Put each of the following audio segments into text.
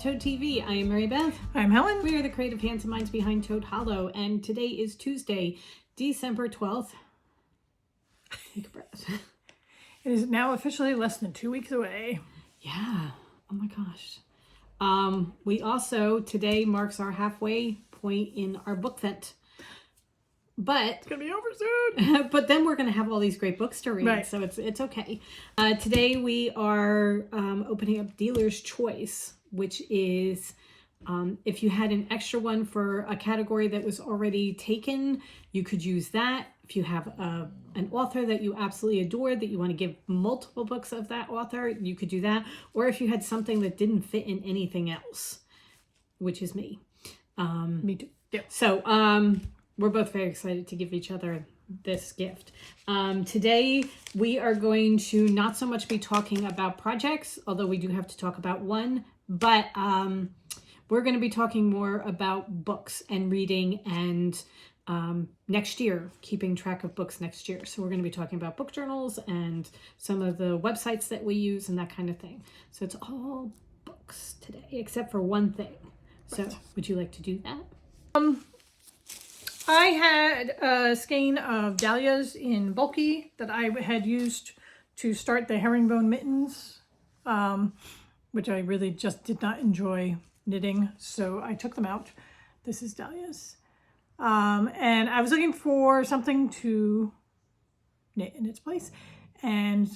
Toad TV. I am Mary Beth. I'm Helen. We are the creative hands and minds behind Toad Hollow, and today is Tuesday, December 12th. Take a breath. It is now officially less than 2 weeks away. Yeah. Oh my gosh. We also, today marks our halfway point in our book vent. But it's gonna be over soon. But then we're gonna have all these great books to read, right. So it's okay. Today we are opening up Dealer's Choice, which is if you had an extra one for a category that was already taken, you could use that. If you have an author that you absolutely adore, that you want to give multiple books of that author, you could do that. Or if you had something that didn't fit in anything else, which is me. Me too. Yeah. So we're both very excited to give each other this gift. Today we are going to not so much be talking about projects, although we do have to talk about one, but we're going to be talking more about books and reading and next year, keeping track of books next year. So we're going to be talking about book journals and some of the websites that we use and that kind of thing. So it's all books today, except for one thing. So would you like to do that? I had a skein of dahlias in bulky that I had used to start the herringbone mittens, which I really just did not enjoy knitting, so I took them out. This is dahlias. And I was looking for something to knit in its place, and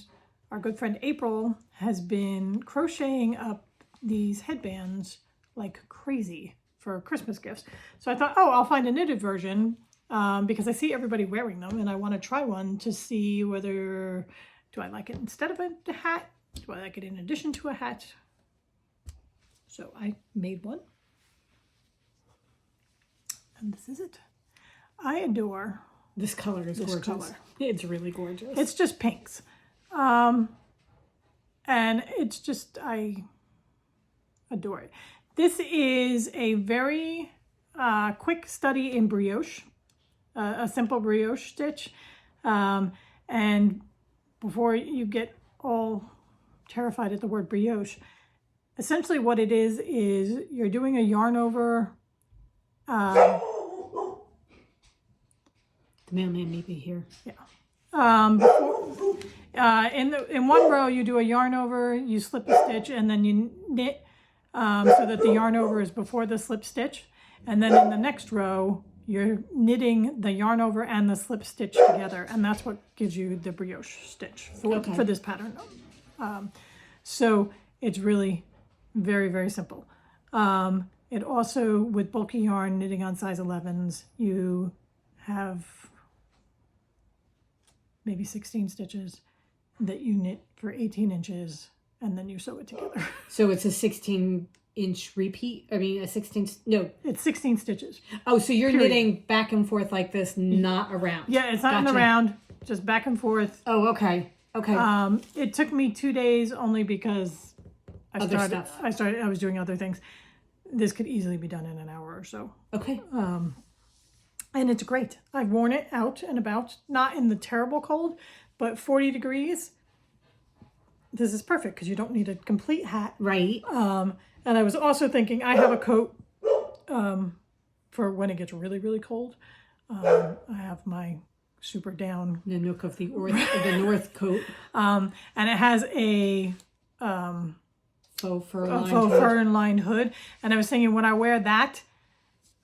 our good friend April has been crocheting up these headbands like crazy for Christmas gifts. So I thought, oh, I'll find a knitted version because I see everybody wearing them and I want to try one to see whether, do I like it instead of a hat? Do I like it in addition to a hat? So I made one. And this is it. I adore this color. Is gorgeous. Color. It's really gorgeous. It's just pinks. And it's just, I adore it. This is a very quick study in brioche, a simple brioche stitch. And before you get all terrified at the word brioche, essentially what it is you're doing a yarn over. The mailman may be here. Yeah. In one row, you do a yarn over, you slip a stitch, and then you knit. So that the yarn over is before the slip stitch, and then in the next row you're knitting the yarn over and the slip stitch together, and that's what gives you the brioche stitch for this pattern. So it's really very, very simple. It also, with bulky yarn knitting on size 11s, you have maybe 16 stitches that you knit for 18 inches. And then you sew it together. So it's a 16-inch repeat? I mean, no. It's 16 stitches. Oh, so you're knitting back and forth like this, not around. Yeah, it's not in the round, just back and forth. Oh, okay. Okay. It took me 2 days only because I was doing other things. This could easily be done in an hour or so. Okay. And it's great. I've worn it out and about, not in the terrible cold, but 40 degrees. This is perfect because you don't need a complete hat. Right. And I was also thinking I have a coat for when it gets really, really cold. I have my super down Nanook of the North coat. And it has a faux fur lined hood. And I was thinking when I wear that,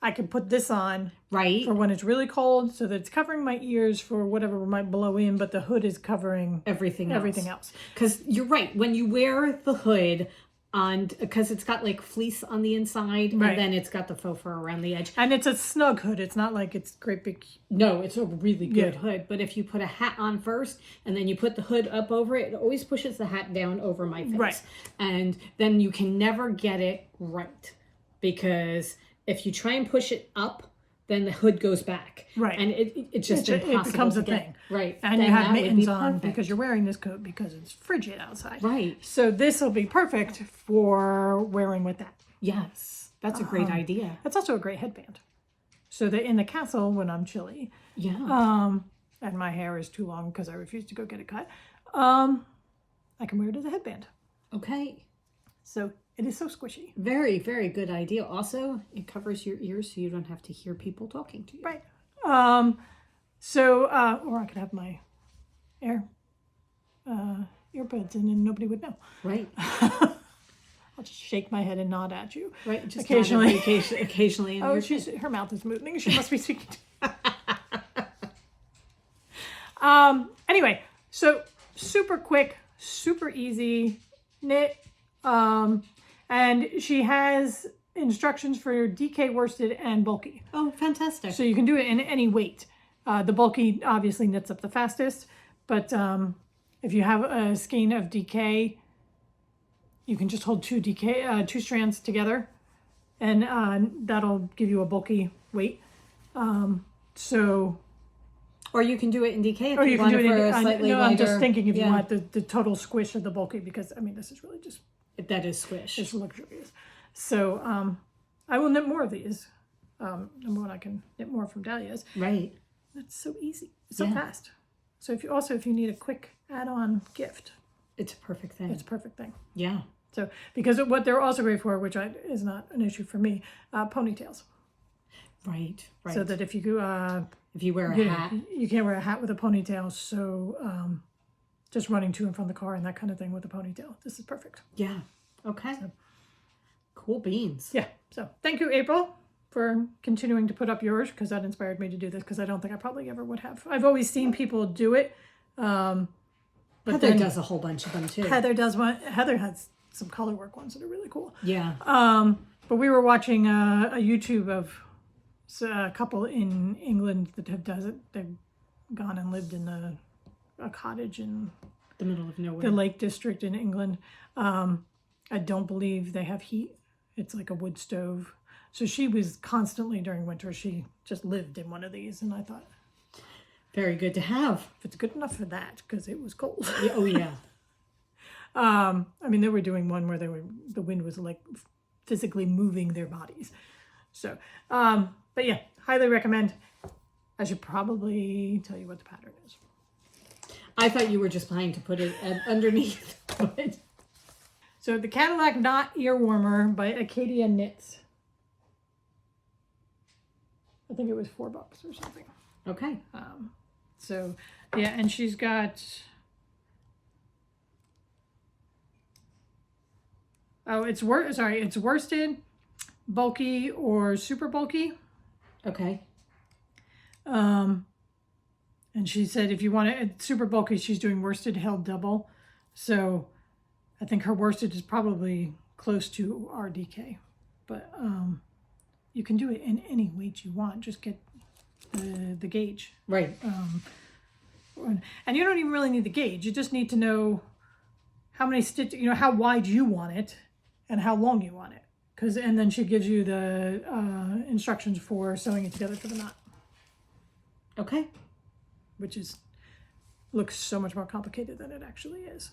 I could put this on for when it's really cold, so that it's covering my ears for whatever might blow in, but the hood is covering everything else. Because you're right, when you wear the hood on, because it's got like fleece on the inside, and then it's got the faux fur around the edge. And it's a snug hood. It's not like it's great big. No, it's a really good hood. But if you put a hat on first and then you put the hood up over it, it always pushes the hat down over my face. Right. And then you can never get it right, because if you try and push it up, then the hood goes back. Right. And it's just impossible. It becomes a thing. Right. And you have mittens on because you're wearing this coat because it's frigid outside. Right. So this will be perfect for wearing with that. Yes. That's a great idea. It's also a great headband. So that in the castle when I'm chilly. Yeah. And my hair is too long because I refuse to go get it cut. I can wear it as a headband. Okay. So It is so squishy. Very, very good idea. Also, it covers your ears so you don't have to hear people talking to you. Right. Or I could have my earbuds in and nobody would know. Right. I'll just shake my head and nod at you. Right. Just occasionally. Occasionally. Oh, her mouth is moving. She must be speaking to anyway, so super quick, super easy knit. And she has instructions for DK worsted and bulky. Oh, fantastic. So you can do it in any weight. The bulky obviously knits up the fastest, but if you have a skein of DK, you can just hold two strands together, and that'll give you a bulky weight. Or you can do it in DK if or you want it for a slightly no, lighter. I'm just thinking if you want the total squish of the bulky, because I mean this is really just That is squish. it's luxurious. So I will knit more of these. Number one, I can knit more from Dahlia's. Right. It's so easy, so fast. So if you need a quick add-on gift, It's a perfect thing. it's a perfect thing. Yeah. So because what they're also great for, which is not an issue for me, ponytails. Right. Right. So that if you wear a hat. you can't wear a hat with a ponytail. So just running to and from the car and that kind of thing with a ponytail, this is perfect. Yeah. Okay. Cool beans. Yeah. So thank you, April, for continuing to put up yours, because that inspired me to do this, because I don't think I probably ever would have. I've always seen people do it. But Heather does a whole bunch of them too. Heather does one. Heather has some color work ones that are really cool. Yeah. But we were watching a YouTube of a couple in England that does it. They've gone and lived in a cottage in The middle of nowhere. the Lake District in England. I don't believe they have heat. It's like a wood stove. So she was constantly during winter, she just lived in one of these. And I thought, Very good to have. if it's good enough for that, because it was cold. Yeah, oh yeah. I mean, they were doing one where the wind was like physically moving their bodies. So, but yeah, highly recommend. I should probably tell you what the pattern is. I thought you were just planning to put it underneath. But So the Cadillac Knot Ear Warmer by Acadia Knits. I think it was $4 or something. okay. So yeah, and she's got, it's worsted, bulky, or super bulky. Okay. And she said if you want it super bulky, she's doing worsted held double. So I think her worsted is probably close to RDK, but you can do it in any weight you want. Just get the gauge. Right. And you don't even really need the gauge. You just need to know how many stitches, how wide you want it and how long you want it. And then she gives you the instructions for sewing it together for the knot, Okay. which looks so much more complicated than it actually is.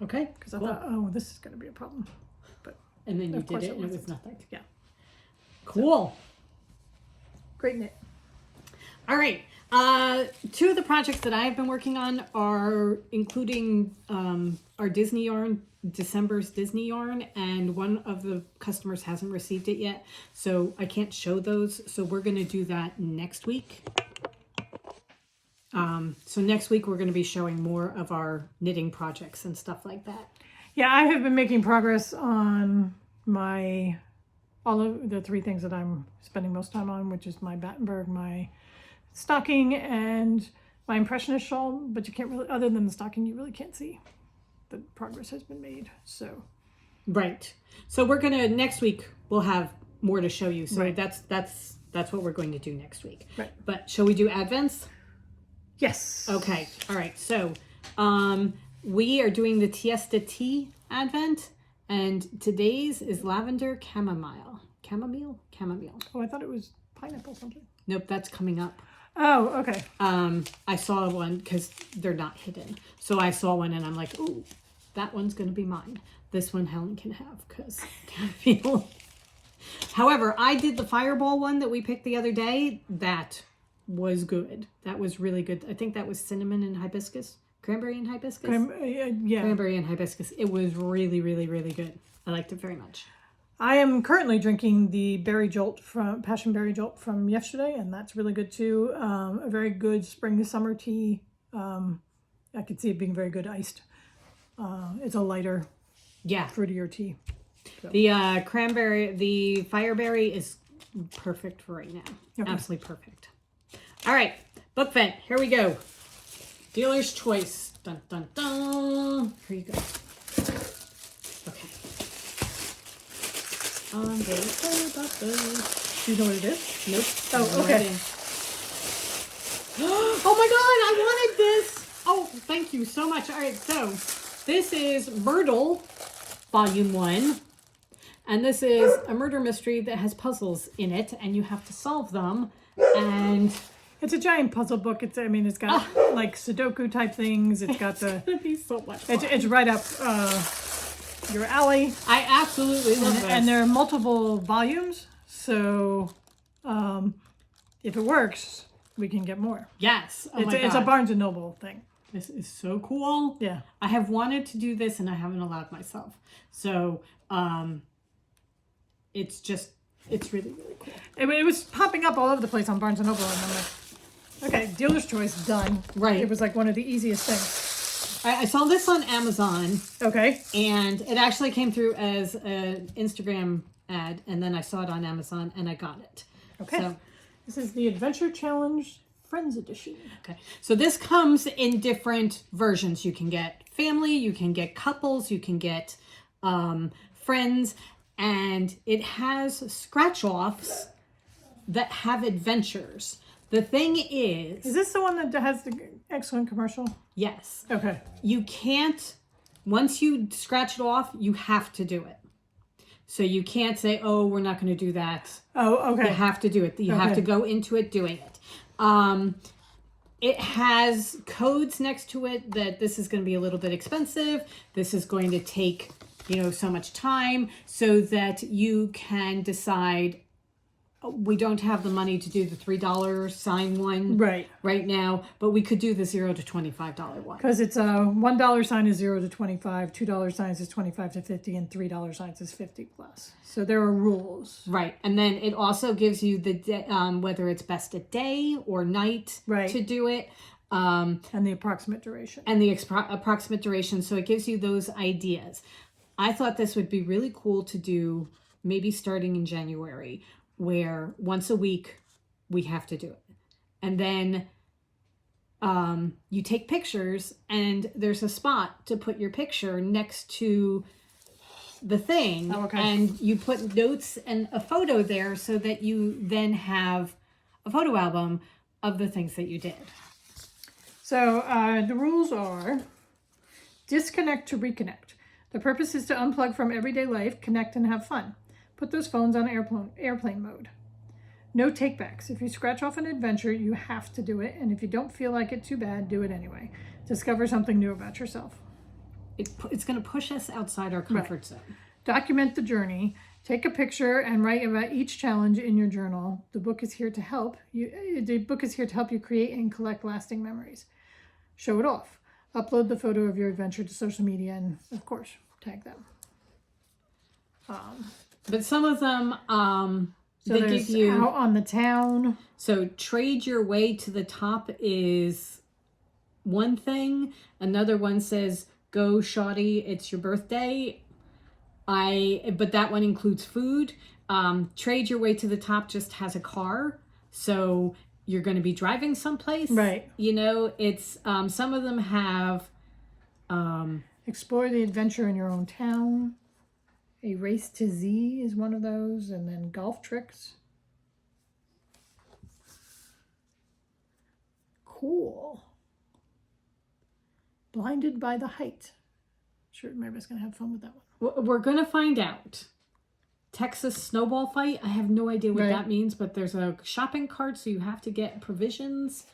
Okay. Because I thought, oh, this is going to be a problem. But And then you of did course it and it was wasn't. nothing. Yeah. Cool. Great knit. All right. Two of the projects that I've been working on are including our Disney yarn, December's Disney yarn, and one of the customers hasn't received it yet, so I can't show those. So we're going to do that next week. So next week we're going to be showing more of our knitting projects and stuff like that. Yeah, I have been making progress on all of the three things that I'm spending most time on, which is my Battenberg, my stocking, and my Impressionist shawl. But you can't really, other than the stocking, you really can't see that progress has been made. So Right. So we're gonna next week we'll have more to show you. So Right. that's what we're going to do next week. Right. But shall we do Advents? yes. Okay. All right. So we are doing the Tiesta Tea Advent, and today's is lavender chamomile. Chamomile? Oh, I thought it was pineapple something. Nope, that's coming up. Oh, okay. I saw one because they're not hidden. So I saw one and I'm like, ooh, that one's going to be mine. This one Helen can have because chamomile. However, I did the fireball one that we picked the other day. That was good. That was really good. I think that was cinnamon and hibiscus. Cranberry and hibiscus? Yeah. Cranberry and hibiscus. It was really, really, really good. I liked it very much. I am currently drinking the Passion Berry Jolt from yesterday, and that's really good too. A very good spring to summer tea. I could see it being very good iced. It's a lighter, fruitier tea. So. The the fireberry is perfect for right now. Okay. Absolutely perfect. All right, book vent. Here we go. Dealer's choice. Dun dun dun. Here you go. Okay. I'm very excited about this. Do you know what it is? Nope. Oh, okay. Oh my god, I wanted this. Oh, thank you so much. All right, so this is Myrtle, Volume 1. And this is a murder mystery that has puzzles in it, and you have to solve them. And it's a giant puzzle book. It's got like Sudoku type things. It's got it's gonna be so much fun. It's right up your alley. I absolutely love this. And there are multiple volumes, so if it works, we can get more. Yes. Oh it's a Barnes and Noble thing. This is so cool. Yeah. I have wanted to do this and I haven't allowed myself. So it's really, really cool. It was popping up all over the place on Barnes and Noble, and I'm like, okay, dealer's choice, done. Right. It was like one of the easiest things. I saw this on Amazon. Okay. And it actually came through as an Instagram ad, and then I saw it on Amazon and I got it. Okay. So, this is the Adventure Challenge Friends Edition. Okay. So this comes in different versions. You can get family, you can get couples, you can get friends, and it has scratch-offs that have adventures. The thing is this the one that has the excellent commercial? Yes. Okay. You can't, once you scratch it off, you have to do it. So you can't say, oh, we're not going to do that. Oh, okay. You have to do it. You have to go into it doing it. It has codes next to it that this is going to be a little bit expensive. This is going to take, so much time, so that you can decide, we don't have the money to do the $3 sign one right now, but we could do the $0 to $25 one. Because it's a $1 sign is 0 to 25, $2 signs is 25 to 50, and $3 signs is 50 plus. So there are rules. Right. And then it also gives you the whether it's best at day or night to do it. And the approximate duration. Approximate duration. So it gives you those ideas. I thought this would be really cool to do maybe starting in January, where once a week we have to do it. And then you take pictures, and there's a spot to put your picture next to the thing. Oh, okay. And you put notes and a photo there so that you then have a photo album of the things that you did. So the rules are disconnect to reconnect. The purpose is to unplug from everyday life, connect, and have fun. Put those phones on airplane mode. No takebacks. If you scratch off an adventure, you have to do it. And if you don't feel like it too bad, do it anyway. Discover something new about yourself. It's going to push us outside our comfort zone. Document the journey. Take a picture and write about each challenge in your journal. The book is here to help you. The book is here to help you create and collect lasting memories. Show it off. Upload the photo of your adventure to social media, and of course, tag them. But some of them, so they give you out on the town. So trade your way to the top is one thing. Another one says, go shoddy, it's your birthday. But that one includes food. Trade your way to the top just has a car. So you're going to be driving someplace. Right. It's, some of them have, explore the adventure in your own town. A race to Z is one of those, and then golf tricks. Cool. Blinded by the height. Sure, everybody's going to have fun with that one. We're going to find out. Texas snowball fight. I have no idea what that means, but there's a shopping cart, so you have to get provisions.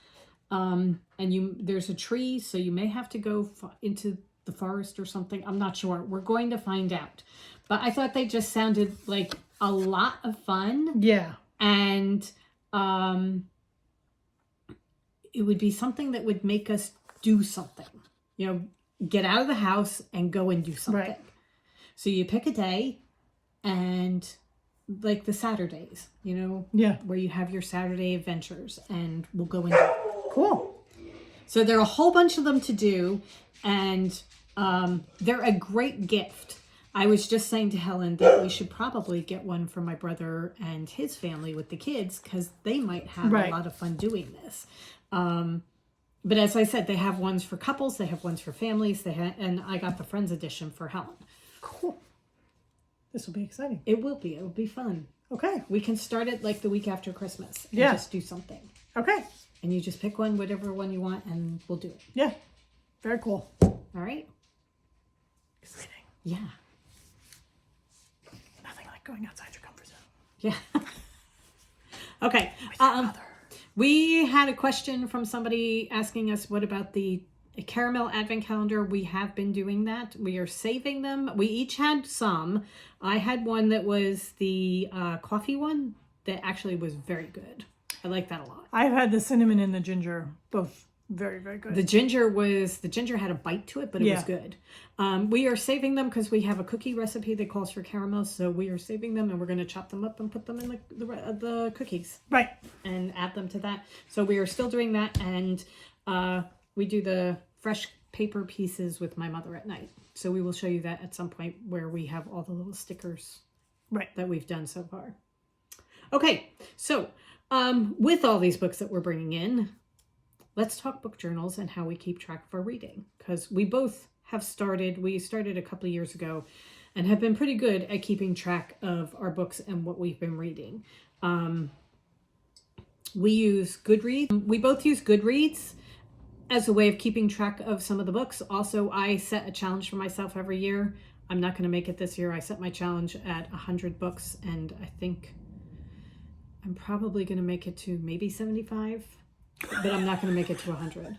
And there's a tree, so you may have to go into the forest or something. I'm not sure. We're going to find out. But I thought they just sounded like a lot of fun. Yeah. And it would be something that would make us do something. Get out of the house and go and do something. Right. So you pick a day, and like the Saturdays, you know, Yeah. where you have your Saturday adventures, and we'll go into it. Cool. So there are a whole bunch of them to do, and they're a great gift. I was just saying to Helen that we should probably get one for my brother and his family with the kids, because they might have a lot of fun doing this. But as I said, they have ones for couples, they have ones for families, and I got the Friends edition for Helen. Cool. This will be exciting. It will be fun. Okay. We can start it like the week after Christmas and just do something. Okay. And you just pick one, whatever one you want, and we'll do it. Yeah. Very cool. All right? Exciting. Yeah. Nothing like going outside your comfort zone. Yeah. Okay. We had a question from somebody asking us, what about the caramel advent calendar? We have been doing that. We are saving them. We each had some. I had one that was the coffee one that actually was very good. I like that a lot. I've had the cinnamon and the ginger, both very, very good. The ginger had a bite to it, but it was good. We are saving them because we have a cookie recipe that calls for caramel. So we are saving them, and we're going to chop them up and put them in the cookies. Right. And add them to that. So we are still doing that. And we do the fresh paper pieces with my mother at night. So we will show you that at some point, where we have all the little stickers that we've done so far. Okay. So with all these books that we're bringing in, let's talk book journals and how we keep track of our reading. Because we both have we started a couple of years ago and have been pretty good at keeping track of our books and what we've been reading. We use Goodreads. We both use Goodreads as a way of keeping track of some of the books. Also, I set a challenge for myself every year. I'm not going to make it this year. I set my challenge at 100 books, and I think I'm probably going to make it to maybe 75. But I'm not going to make it to 100.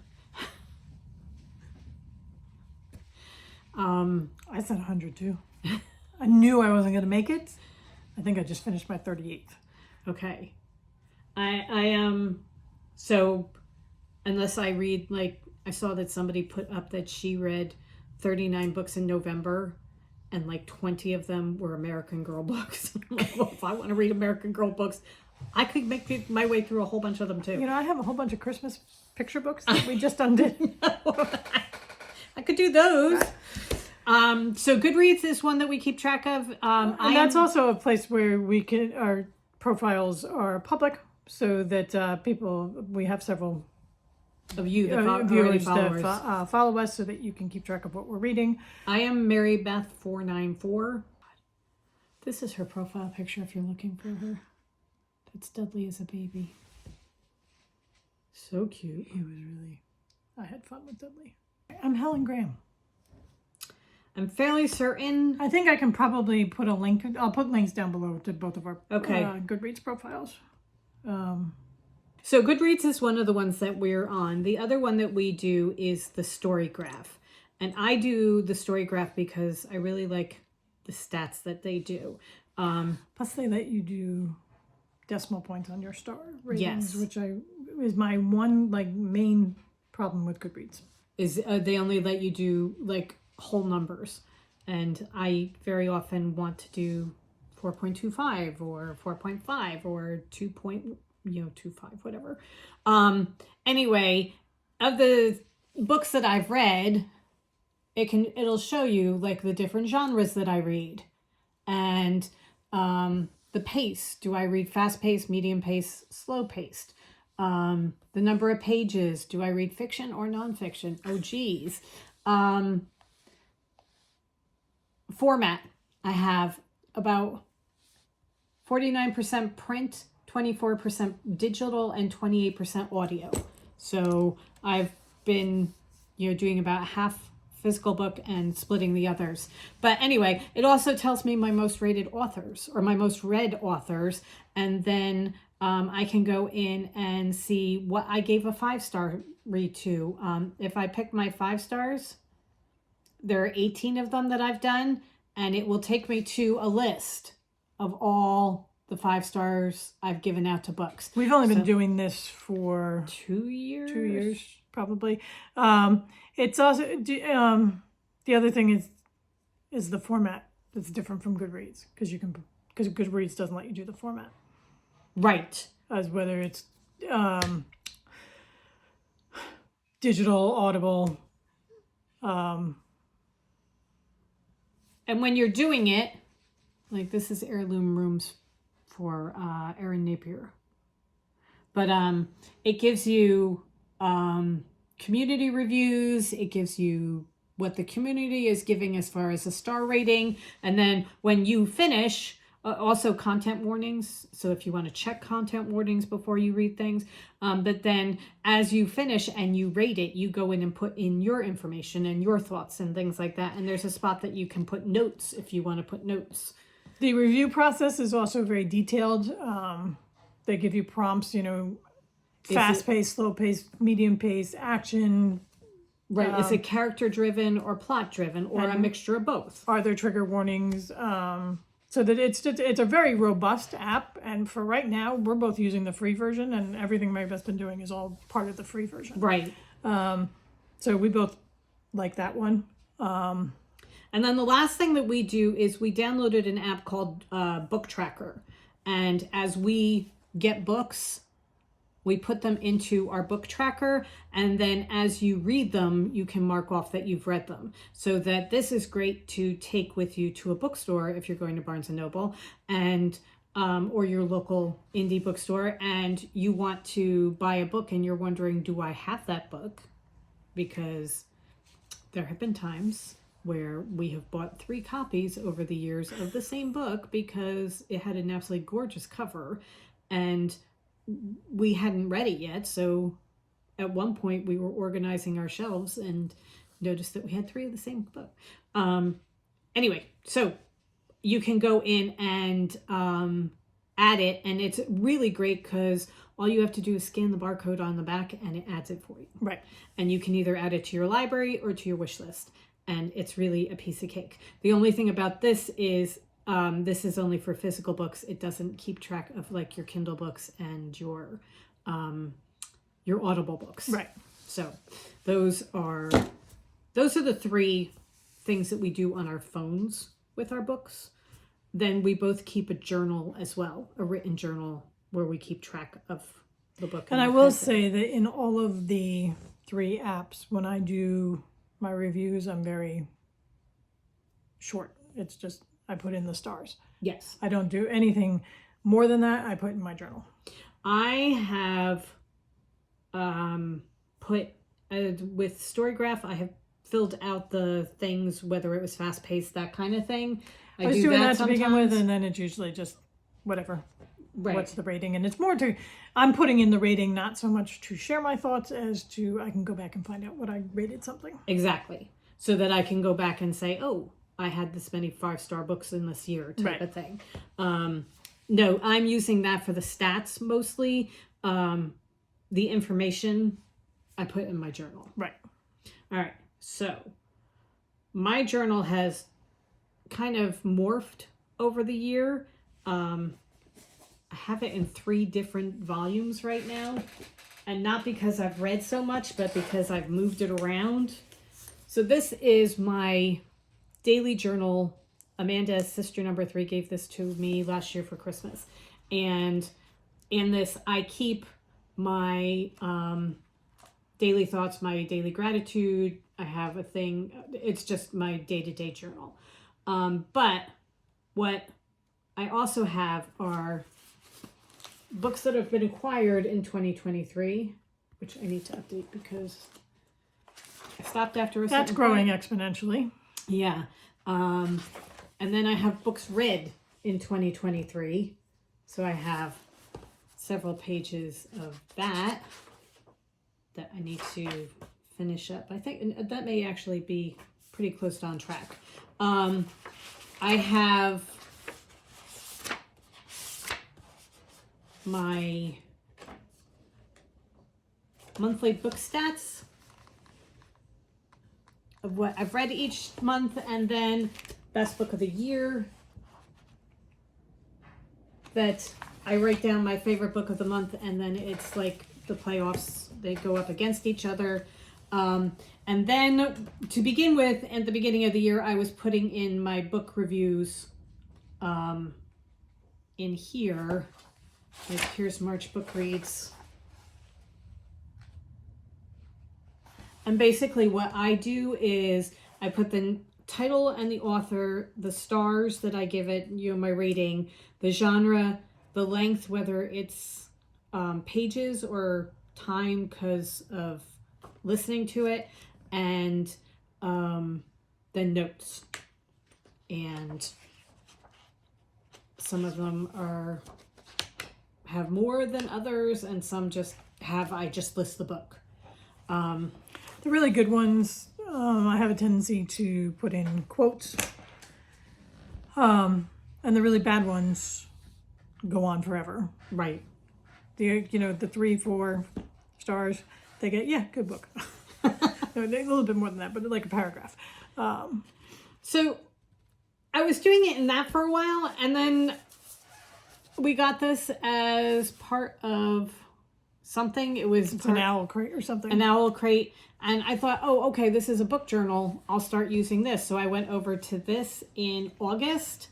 I said 100 too. I knew I wasn't going to make it. I think I just finished my 38th. Okay. I am. So unless I read, like, I saw that somebody put up that she read 39 books in November, and like 20 of them were American Girl books. I'm like, well, if I want to read American Girl books, I could make my way through a whole bunch of them too. You know, I have a whole bunch of Christmas picture books that we just undid. I could do those. So Goodreads is one that we keep track of. And that's also a place where our profiles are public, so that we have several of you, the viewers followers, that follow us, so that you can keep track of what we're reading. I am Mary Beth 494. This is her profile picture if you're looking for her. That's Dudley as a baby. So cute. I had fun with Dudley. I'm Helen Graham. I'm fairly certain. I think I can probably put a link. I'll put links down below to both of our Goodreads profiles. So Goodreads is one of the ones that we're on. The other one that we do is the story graph. And I do the story graph because I really like the stats that they do. Plus they let you do decimal points on your star ratings, which is my one main problem with Goodreads. Is they only let you do like whole numbers, and I very often want to do 4.25 or 4.5 or 2.25, whatever. Anyway, of the books that I've read, it'll show you like the different genres that I read, and the pace. Do I read fast paced, medium paced, slow paced? The number of pages. Do I read fiction or nonfiction? Oh, geez. Format. I have about 49% print, 24% digital, and 28% audio. So I've been, doing about half physical book and splitting the others. But anyway, it also tells me my most rated authors or my most read authors. And then I can go in and see what I gave a 5-star read to. If I pick my 5 stars, there are 18 of them that I've done, and it will take me to a list of all the 5 stars I've given out to books. We've only been doing this for 2 years. 2 years, probably. It's also the other thing is the format. That's different from Goodreads because Goodreads doesn't let you do the format Right. as whether it's digital, audible. And when you're doing it, like this is Heirloom Rooms for Erin Napier. But it gives you community reviews. It gives you what the community is giving as far as a star rating. And then when you finish, also content warnings. So if you want to check content warnings before you read things. But then as you finish and you rate it, you go in and put in your information and your thoughts and things like that. And there's a spot that you can put notes if you want to put notes. The review process is also very detailed. They give you prompts, fast-paced, slow-paced, medium-paced, action. Right. Is it character driven or plot driven or a mixture of both? Are there trigger warnings? So that it's a very robust app. And for right now, we're both using the free version, and everything Marybeth's been doing is all part of the free version. Right. So we both like that one. And then the last thing that we do is we downloaded an app called Book Tracker. And as we get books, we put them into our book tracker, and then as you read them, you can mark off that you've read them. So that this is great to take with you to a bookstore if you're going to Barnes & Noble and or your local indie bookstore, and you want to buy a book and you're wondering, do I have that book? Because there have been times where we have bought 3 copies over the years of the same book because it had an absolutely gorgeous cover and we hadn't read it yet. So at one point we were organizing our shelves and noticed that we had 3 of the same book. Anyway, so you can go in and add it, and it's really great because all you have to do is scan the barcode on the back and it adds it for you. Right. And you can either add it to your library or to your wish list. And it's really a piece of cake. The only thing about this is only for physical books. It doesn't keep track of like your Kindle books and your Audible books. Right. So those are the 3 things that we do on our phones with our books. Then we both keep a journal as well, a written journal where we keep track of the book. And I will say that in all of the 3 apps, when I do my reviews, I'm very short. It's just, I put in the stars. Yes. I don't do anything more than that. I put in my journal. I have put, with Storygraph, I have filled out the things, whether it was fast-paced, that kind of thing. I was doing that to begin with, and then it's usually just whatever. Right. What's the rating? And it's more to, I'm putting in the rating not so much to share my thoughts as to, I can go back and find out what I rated something. Exactly. So that I can go back and say, oh, I had this many 5-star books in this year type of thing. No, I'm using that for the stats mostly. The information I put in my journal. Right. All right. So my journal has kind of morphed over the year. I have it in 3 different volumes right now. And not because I've read so much, but because I've moved it around. So this is my daily journal. Amanda, sister number 3, gave this to me last year for Christmas. And in this, I keep my daily thoughts, my daily gratitude. I have a thing. It's just my day-to-day journal. But what I also have are books that have been acquired in 2023, which I need to update because I stopped after a certain That's growing point. exponentially. Yeah. And then I have books read in 2023. So I have several pages of that I need to finish up. I think that may actually be pretty close to on track. I have my monthly book stats of what I've read each month, and then best book of the year, that I write down my favorite book of the month, and then it's like the playoffs, they go up against each other. And And then to begin with, at the beginning of the year, I was putting in my book reviews in here. Like here's March book reads. And basically what I do is I put the title and the author, the stars that I give it, my rating, the genre, the length, whether it's pages or time because of listening to it, and then notes. And some of them have more than others, and some just I just list the book. The really good ones, I have a tendency to put in quotes. And the really bad ones go on forever. Right. The 3-4 stars, they get, yeah, good book. No, a little bit more than that, but like a paragraph. So I was doing it in that for a while, and then we got this as part of something. It's an owl crate or something. An owl crate. And I thought, oh, okay, this is a book journal. I'll start using this. So I went over to this in August.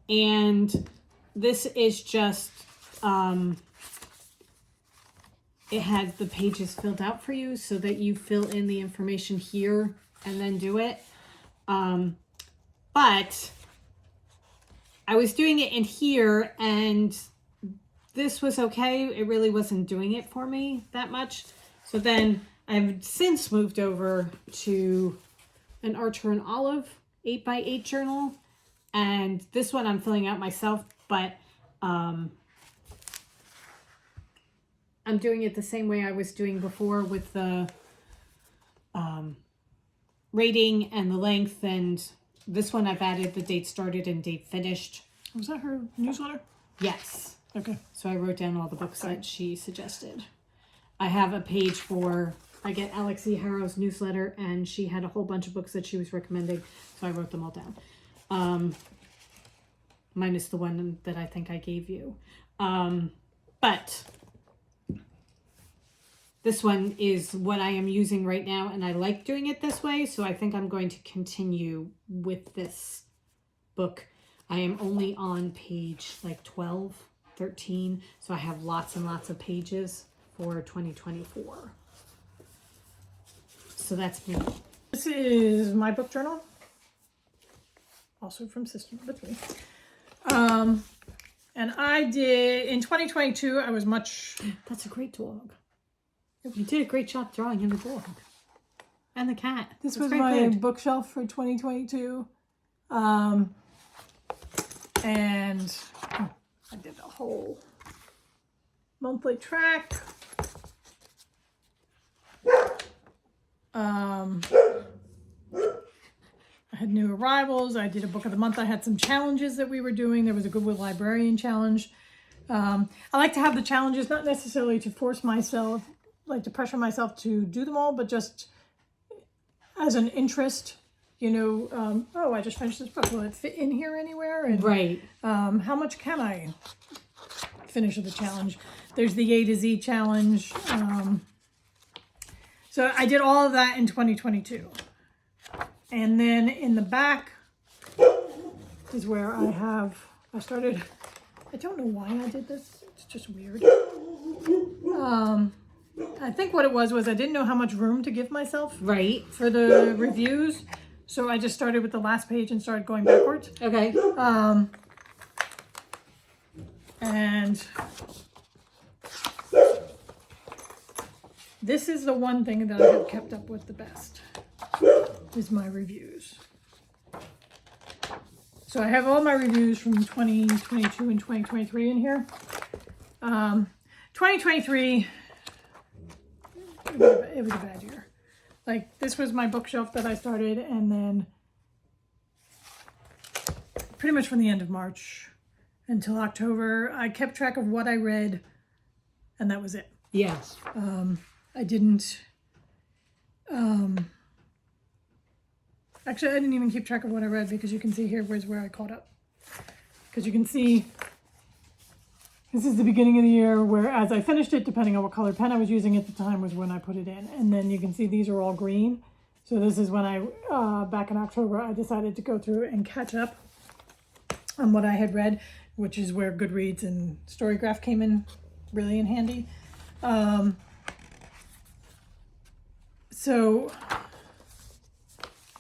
And this is just, it has the pages filled out for you so that you fill in the information here and then do it. But I was doing it in here, and this was okay. It really wasn't doing it for me that much. So then I've since moved over to an Archer and Olive 8x8 journal. And this one I'm filling out myself, but I'm doing it the same way I was doing before with the rating and the length. And this one I've added the date started and date finished. Was that her newsletter? Yes. Okay. So I wrote down all the books that she suggested. I have a page I get Alex E. Harrow's newsletter, and she had a whole bunch of books that she was recommending, so I wrote them all down. Minus the one that I think I gave you. But this one is what I am using right now, and I like doing it this way, so I think I'm going to continue with this book. I am only on page like 12, 13, so I have lots and lots of pages for 2024. So that's me. This is my book journal. Also from Sister Number 3. And I did, in 2022, I was much... That's a great dog. You did a great job drawing in the dog. And the cat. This was my bookshelf for 2022. And I did a whole monthly track. I had new arrivals. I did a book of the month. I had some challenges that we were doing. There was a Goodwill Librarian challenge. I like to have the challenges, not necessarily to force myself, like to pressure myself to do them all, but just as an interest, oh, I just finished this book. Will it fit in here anywhere? And, right. How much can I finish of the challenge? There's the A to Z challenge. So I did all of that in 2022. And then in the back is where I started, I don't know why I did this. It's just weird. I think what it was I didn't know how much room to give myself. Right. For the reviews. So I just started with the last page and started going backwards. Okay. And this is the one thing that I have kept up with the best, is my reviews. So I have all my reviews from 2022 and 2023 in here. 2023, it was a bad year. Like, this was my bookshelf that I started, and then pretty much from the end of March until October, I kept track of what I read, and that was it. Yes. I didn't, actually, I didn't even keep track of what I read, because you can see here where I caught up. Because you can see, this is the beginning of the year where, as I finished it, depending on what color pen I was using at the time, was when I put it in. And then you can see these are all green. So this is when I, back in October, I decided to go through and catch up on what I had read, which is where Goodreads and Storygraph came in really in handy. So I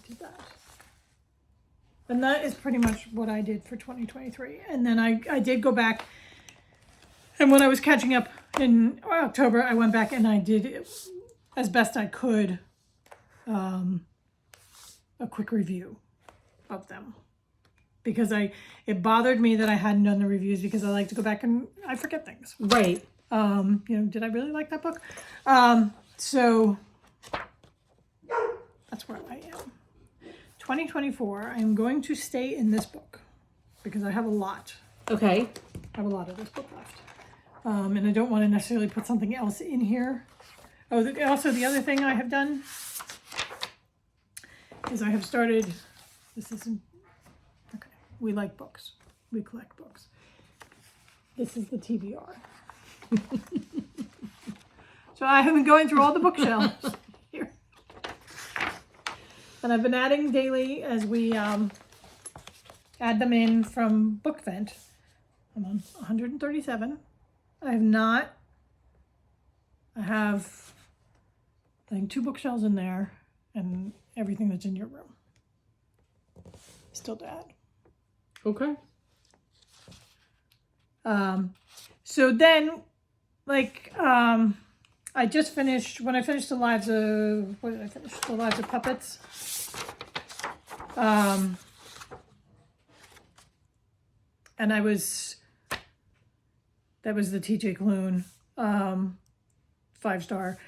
did that. And that is pretty much what I did for 2023. And then I did go back, and when I was catching up in October, I went back and I did, as best I could, a quick review of them. Because it bothered me that I hadn't done the reviews, because I like to go back and I forget things. Right. Did I really like that book? So that's where I am. 2024, I am going to stay in this book because I have a lot. Okay. I have a lot of this book left. And I don't want to necessarily put something else in here. Oh, also the other thing I have done is I have started, this isn't, okay, we like books. We collect books. This is the TBR. So I have been going through all the bookshelves here. And I've been adding daily as we add them in from BookVent. I'm on 137. I have, I think, 2 bookshelves in there and everything that's in your room. Still to add. Okay. So then, like, I just finished, when I finished the Lives of, what did I finish? The Lives of Puppets. And that was the TJ Klune 5-star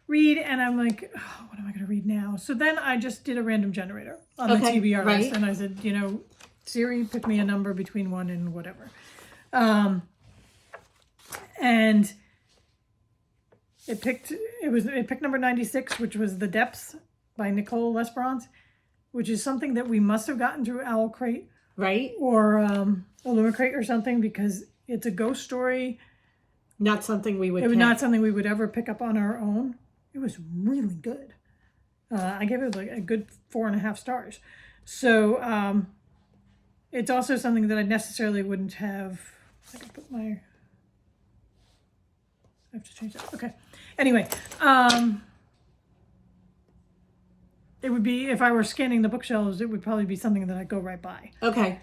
read, and I'm like, oh, what am I going to read now? So then I just did a random generator on the TBR list, and I said, Siri, pick me a number between 1 and whatever. And it picked number 96, which was The Depths by Nicole Lesperance, which is something that we must have gotten through Owl Crate, right? Or Illumicrate or something, because it's a ghost story. Not something we would. It was not something we would ever pick up on our own. It was really good. I gave it like a good 4.5 stars. So it's also something that I necessarily wouldn't have. I can put my. I have to change that. Okay. Anyway, it would be, if I were scanning the bookshelves, it would probably be something that I'd go right by. Okay.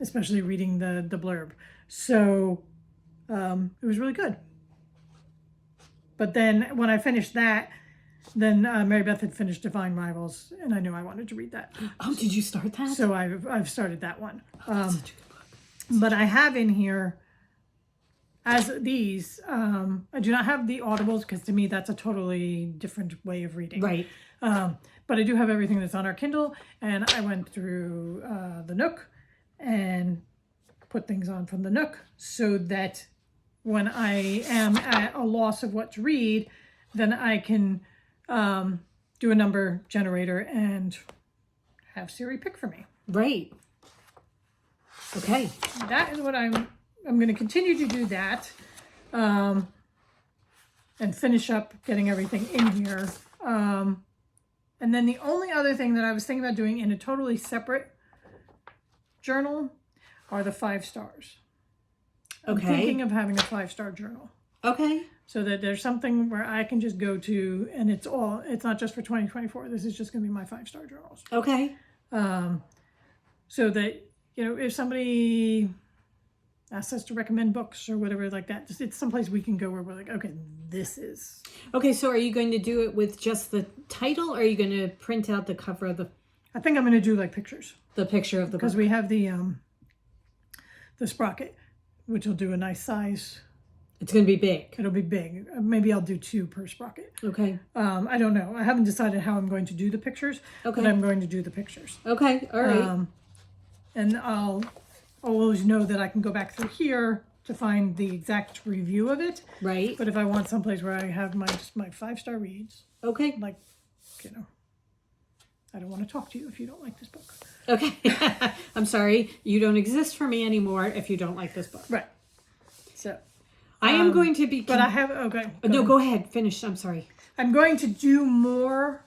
Especially reading the blurb. So it was really good. But then when I finished that, then Mary Beth had finished Divine Rivals, and I knew I wanted to read that. Oh, did you start that? So I've started that one. Oh, that's such a good book. But I have in here, as these, I do not have the Audibles, because to me that's a totally different way of reading. Right. But I do have everything that's on our Kindle, and I went through the Nook and put things on from the Nook, so that when I am at a loss of what to read, then I can do a number generator and have Siri pick for me. Right. Okay. That is what I'm going to continue to do that, and finish up getting everything in here. And then the only other thing that I was thinking about doing in a totally separate journal are the 5 stars. Okay. I'm thinking of having a 5-star journal. Okay. So that there's something where I can just go to, and it's not just for 2024. This is just going to be my 5-star journals. Okay. So that, if somebody asks us to recommend books or whatever like that, just it's someplace we can go where we're like, okay, this is. Okay, so are you going to do it with just the title, or are you going to print out the cover of the... I think I'm going to do like pictures. The picture of the book. Because we have the sprocket, which will do a nice size. It's going to be big. It'll be big. Maybe I'll do 2 per sprocket. Okay. I don't know. I haven't decided how I'm going to do the pictures. Okay. But I'm going to do the pictures. Okay. All right. And I'll always know that I can go back through here to find the exact review of it. Right. But if I want someplace where I have my 5-star reads. Okay. Like, I don't want to talk to you if you don't like this book. Okay. I'm sorry. You don't exist for me anymore if you don't like this book. Right. So. I am going to be... But I have... Okay. No, go ahead. Finish. I'm sorry. I'm going to do more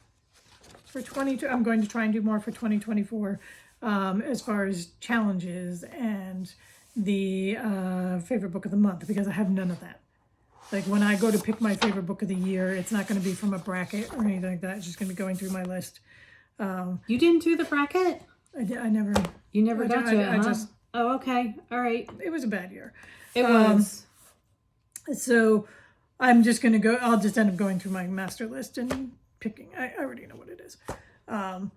for 22. I'm going to try and do more for 2024 as far as challenges and the favorite book of the month, because I have none of that. Like when I go to pick my favorite book of the year, it's not going to be from a bracket or anything like that. It's just going to be going through my list. You didn't do the bracket? I never. You never got to it, I huh? just. Oh, okay. All right. It was a bad year. It was. So I'm just going to go. I'll just end up going through my master list and picking. I already know what it is.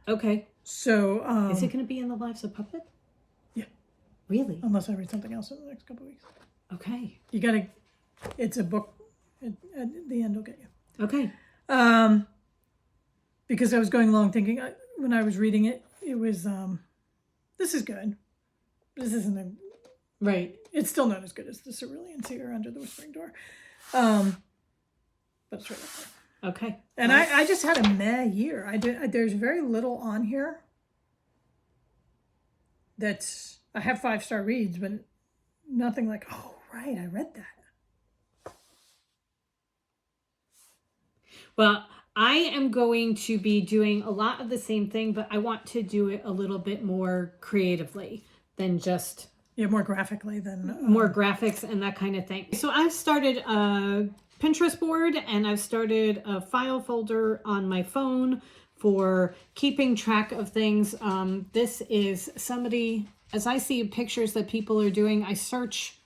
Okay. So. Is it going to be in the Lives of Puppet? Yeah. Really? Unless I read something else in the next couple of weeks. Okay. You got to. It's a book. At the end, will get you. Okay. Because I was going along thinking when I was reading it, it was this is good. This isn't a right. It's still not as good as the Cerulean Seer Under the Whispering Door, but it's right up there. Okay. And I just had a meh year. There's very little on here. That's I have 5-star reads, but nothing like, oh right, I read that. Well, I am going to be doing a lot of the same thing, but I want to do it a little bit more creatively than just... Yeah, more graphically than... more graphics and that kind of thing. So I've started a Pinterest board and I've started a file folder on my phone for keeping track of things. This is somebody... As I see pictures that people are doing, I search...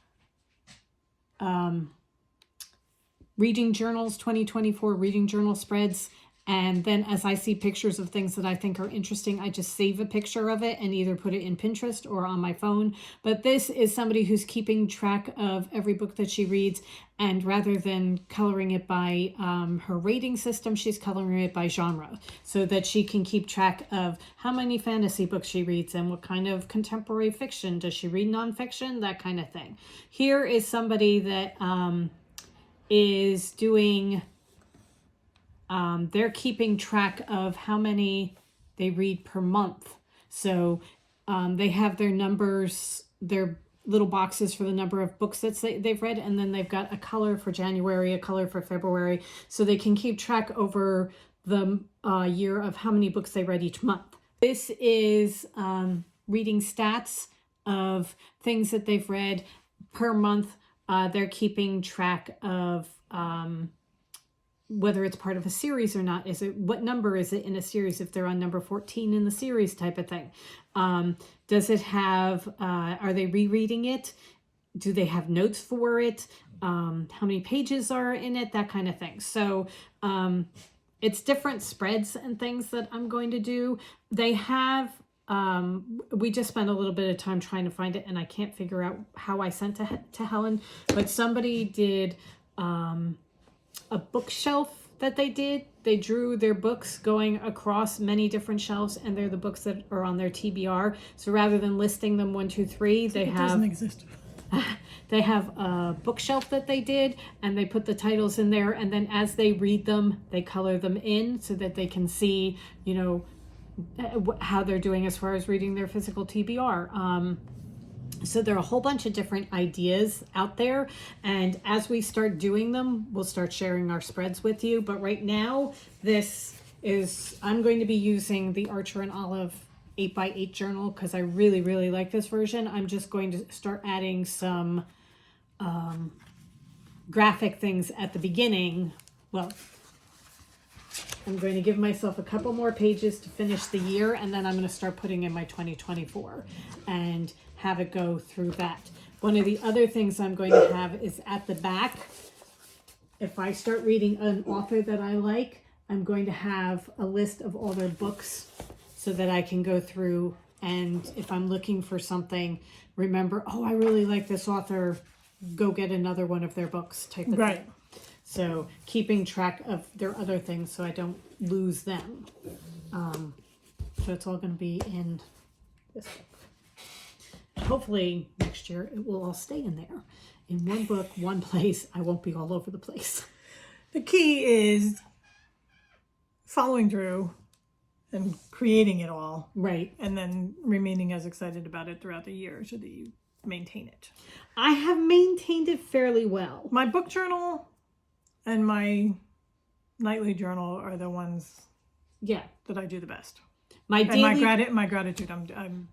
reading journals, 2024 reading journal spreads. And then as I see pictures of things that I think are interesting, I just save a picture of it and either put it in Pinterest or on my phone. But this is somebody who's keeping track of every book that she reads. And rather than coloring it by her rating system, she's coloring it by genre so that she can keep track of how many fantasy books she reads and what kind of contemporary fiction. Does she read nonfiction? That kind of thing. Here is somebody that... is doing, they're keeping track of how many they read per month. So they have their numbers, their little boxes for the number of books that they've read, and then they've got a color for January, a color for February, so they can keep track over the year of how many books they read each month. This is reading stats of things that they've read per month. They're keeping track of whether it's part of a series or not. What number is it in a series if they're on number 14 in the series type of thing? Does it have, are they rereading it? Do they have notes for it? How many pages are in it? That kind of thing. So it's different spreads and things that I'm going to do. They have... we just spent a little bit of time trying to find it and I can't figure out how I sent to Helen, but somebody did a bookshelf that they did. They drew their books going across many different shelves and they're the books that are on their TBR. So rather than listing them 1, 2, 3, they have... doesn't exist. They have a bookshelf that they did and they put the titles in there, and then as they read them, they color them in so that they can see, you know, how they're doing as far as reading their physical TBR. So there are a whole bunch of different ideas out there, and as we start doing them, we'll start sharing our spreads with you. But right now, I'm going to be using the Archer and Olive 8x8 journal because I really, really like this version. I'm just going to start adding some graphic things at the beginning. Well, I'm going to give myself a couple more pages to finish the year, and then I'm going to start putting in my 2024 and have it go through that. One of the other things I'm going to have is at the back, if I start reading an author that I like, I'm going to have a list of all their books so that I can go through, and if I'm looking for something, remember, oh, I really like this author, go get another one of their books type of thing. So keeping track of their other things so I don't lose them. So it's all going to be in this book. Hopefully next year it will all stay in there. In one book, one place. I won't be all over the place. The key is following through and creating it all. Right. And then remaining as excited about it throughout the year so that you maintain it. I have maintained it fairly well. My book journal and my nightly journal are the ones Yeah. that I do the best. My And daily... my gratitude, I'm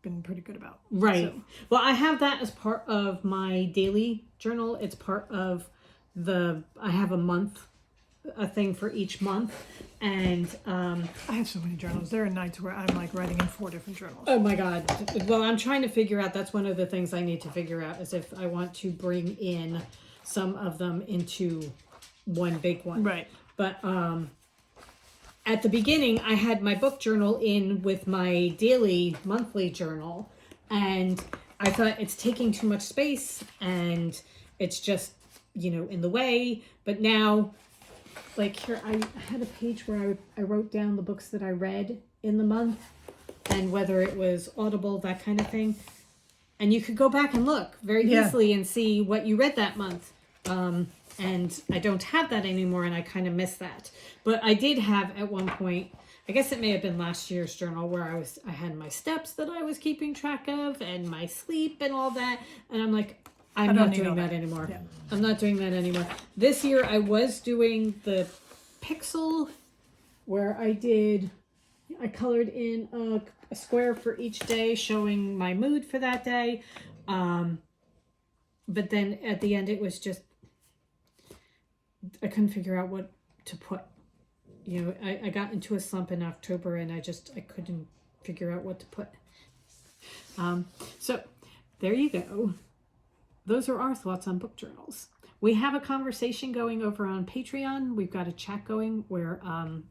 been pretty good about. Right. So. Well, I have that as part of my daily journal. It's part of I have a thing for each month. And I have so many journals. There are nights where I'm like writing in 4 different journals. oh my God. Well, I'm trying to figure out, that's one of the things I need to figure out, is if I want to bring in some of them into one big one. Right. But at the beginning, I had my book journal in with my daily monthly journal, and I thought it's taking too much space and it's just, in the way. But now, like here, I had a page where I wrote down the books that I read in the month and whether it was Audible, that kind of thing. And you could go back and look very easily and see what you read that month. And I don't have that anymore, and I kind of miss that. But I did have at one point, I guess it may have been last year's journal, where I had my steps that I was keeping track of and my sleep and all that. And I'm like, I'm not doing that anymore. Yeah. I'm not doing that anymore. This year I was doing the pixel, where I colored in a square for each day showing my mood for that day. But then at the end it was just, I couldn't figure out what to put. I got into a slump in October, and I couldn't figure out what to put. So there you go. Those are our thoughts on book journals. We have a conversation going over on Patreon. We've got a chat going where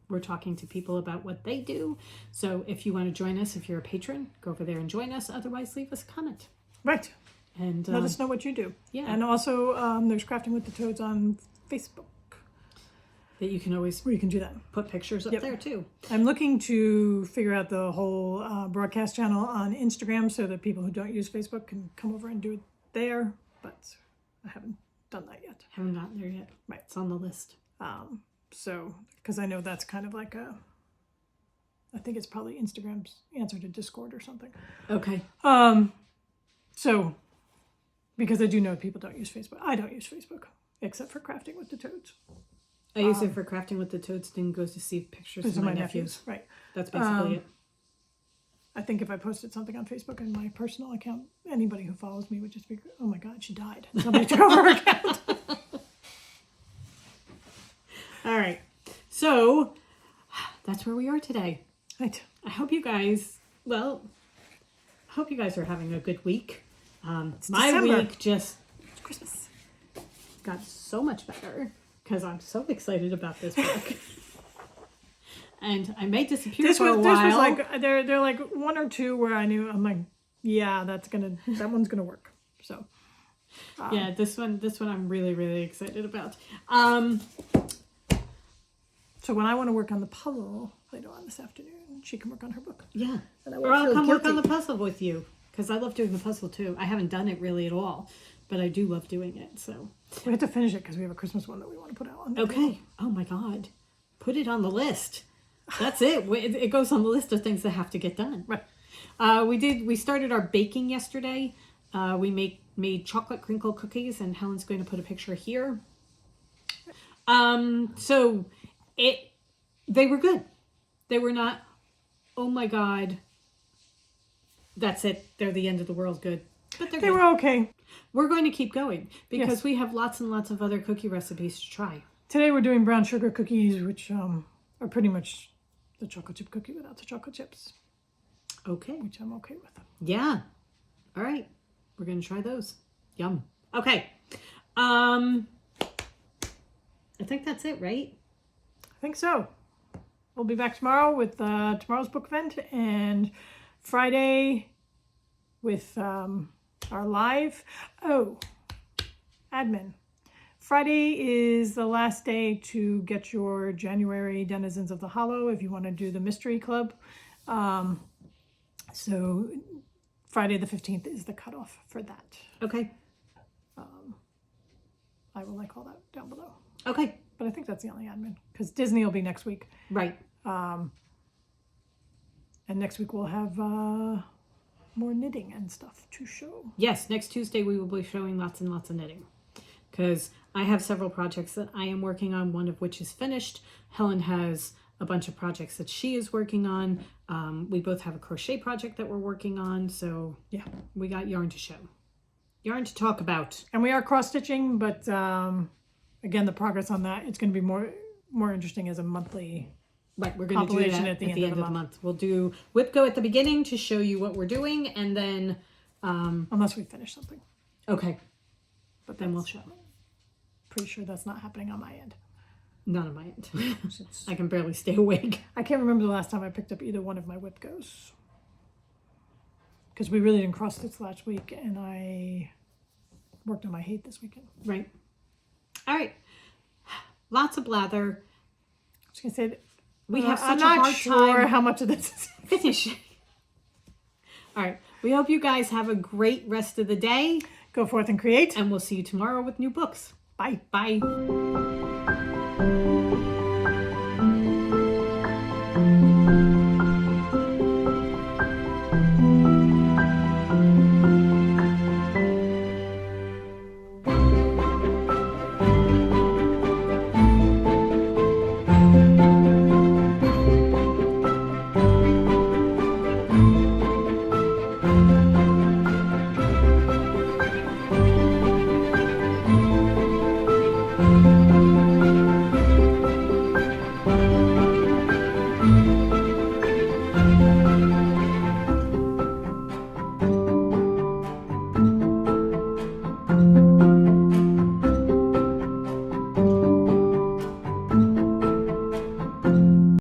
we're talking to people about what they do. So if you want to join us, if you're a patron, go over there and join us. Otherwise, leave us a comment. Right. And let us know what you do. Yeah. And also, there's Crafting with the Toads on Facebook. That you can always where you can do that. Put pictures up there too. I'm looking to figure out the whole broadcast channel on Instagram so that people who don't use Facebook can come over and do it there. But I haven't done that yet. Haven't gotten there yet. Right. It's on the list. So, because I know that's kind of like I think it's probably Instagram's answer to Discord or something. Okay. So, because I do know people don't use Facebook. I don't use Facebook, except for Crafting with the Toads. I use it for Crafting with the Toads, then goes to see pictures of my nephews. Right. That's basically it. I think if I posted something on Facebook in my personal account, anybody who follows me would just be, oh my God, she died. Somebody took over her account. All right. So that's where we are today. Right. I hope you guys are having a good week. My December. week just It's Christmas. got so much better because I'm so excited about this book. And I may disappear for a while. This was like, they're like one or two where I knew, I'm like, yeah, that one's gonna work. So. Yeah, this one I'm really, really excited about. So when I want to work on the puzzle later on this afternoon, she can work on her book. Yeah. And Or I'll come work on the puzzle with you, because I love doing the puzzle too. I haven't done it really at all, but I do love doing it. So we have to finish it because we have a Christmas one that we want to put out on. Okay. Oh my God. Put it on the list. That's it. It goes on the list of things that have to get done. Right. We started our baking yesterday. We made chocolate crinkle cookies, and Helen's going to put a picture here. So they were good. They were not, oh my God, that's it, they're the end of the world good. But they were okay. We're going to keep going because we have lots and lots of other cookie recipes to try. Today we're doing brown sugar cookies, which are pretty much the chocolate chip cookie without the chocolate chips. Okay. Which I'm okay with. Yeah. All right. We're going to try those. Yum. Okay. I think that's it, right? I think so. We'll be back tomorrow with tomorrow's book event, and Friday with our live. Oh, admin. Friday is the last day to get your January Denizens of the Hollow if you want to do the Mystery Club. So Friday the 15th is the cutoff for that. Okay. I will all that down below. Okay. But I think that's the only admin, because Disney will be next week. Right. And next week we'll have more knitting and stuff to show. Yes, next Tuesday we will be showing lots and lots of knitting, because I have several projects that I am working on, one of which is finished. Helen has a bunch of projects that she is working on. We both have a crochet project that we're working on. So Yeah. we got yarn to show. Yarn to talk about. And we are cross-stitching, but again, the progress on that, it's going to be more interesting as a monthly. Right, we're going to do that at the end of the month. We'll do whip go at the beginning to show you what we're doing, and then... unless we finish something. Okay. But then we'll show. Pretty sure that's not happening on my end. None on my end. I can barely stay awake. I can't remember the last time I picked up either one of my whip goes. Because we really didn't cross stitch last week, and I worked on my hate this weekend. Right. All right. Lots of blather. I was going to say... We have such I'm a not hard sure time how much of this is finishing. All right. We hope you guys have a great rest of the day. Go forth and create. And we'll see you tomorrow with new books. Bye. Bye.